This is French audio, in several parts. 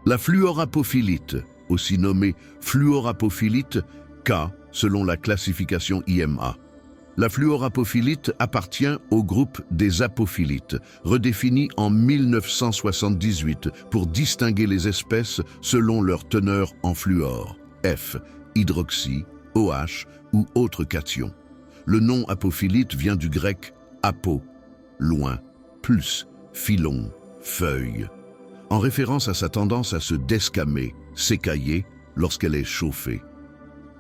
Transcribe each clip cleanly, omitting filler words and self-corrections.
La fluorapophilite, aussi nommée fluorapophilite K selon la classification IMA. La fluorapophilite appartient au groupe des apophilites, redéfini en 1978 pour distinguer les espèces selon leur teneur en fluor, F, hydroxy, OH ou autres cations. Le nom apophilite vient du grec apo, loin, plus, filon, feuille, en référence à sa tendance à se desquamer, s'écailler lorsqu'elle est chauffée.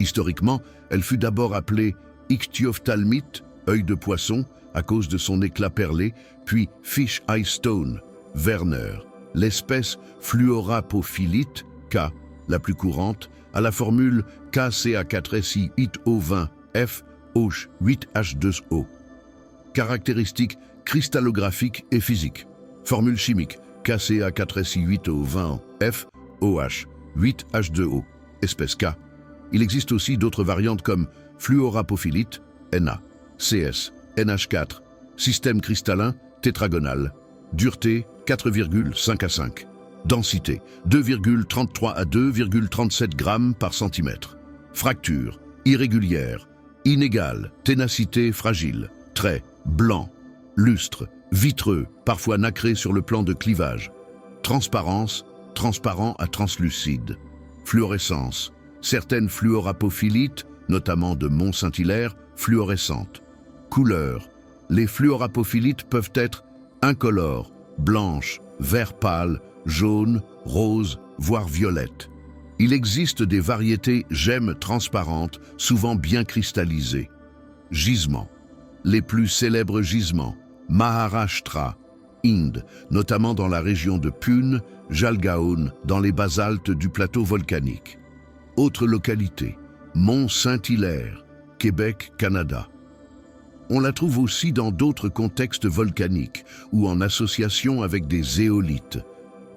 Historiquement, elle fut d'abord appelée ichthyophthalmite, œil de poisson, à cause de son éclat perlé, puis fish eye stone, Werner. L'espèce fluorapophilite, K, la plus courante, a la formule KCa4SI 8O20 F OH 8H2O. Caractéristiques cristallographiques et physiques. Formule chimique KCa4SI 8O20 F OH 8H2O. Espèce K. Il existe aussi d'autres variantes comme fluorapophilite, Na, CS, NH4, système cristallin tétragonal, dureté 4,5 à 5, densité 2,33 à 2,37 grammes par centimètre, fracture irrégulière, inégale, ténacité fragile, trait blanc, lustre, vitreux, parfois nacré sur le plan de clivage, transparence, transparent à translucide, fluorescence, certaines fluorapophilites, notamment de Mont-Saint-Hilaire, fluorescentes. Couleur. Les fluorapophilites peuvent être incolores, blanches, vert pâle, jaune, rose, voire violette. Il existe des variétés gemmes transparentes, souvent bien cristallisées. Gisements. Les plus célèbres gisements, Maharashtra, Inde, notamment dans la région de Pune, Jalgaon, dans les basaltes du plateau volcanique. Autre localité, Mont-Saint-Hilaire, Québec, Canada. On la trouve aussi dans d'autres contextes volcaniques ou en association avec des zéolithes.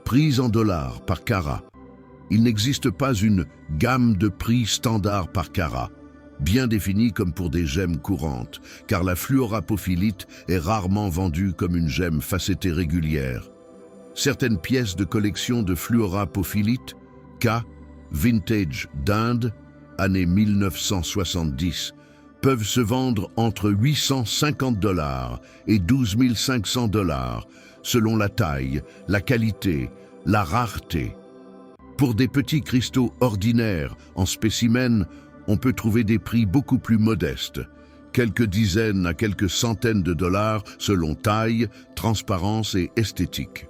Prise en dollars par carat. Il n'existe pas une gamme de prix standard par carat, bien définie comme pour des gemmes courantes, car la fluorapophilite est rarement vendue comme une gemme facettée régulière. Certaines pièces de collection de fluorapophilite, K, vintage d'Inde, année 1970, peuvent se vendre entre 850 $ et 12 500 $, selon la taille, la qualité, la rareté. Pour des petits cristaux ordinaires en spécimen, on peut trouver des prix beaucoup plus modestes, quelques dizaines à quelques centaines de dollars selon taille, transparence et esthétique.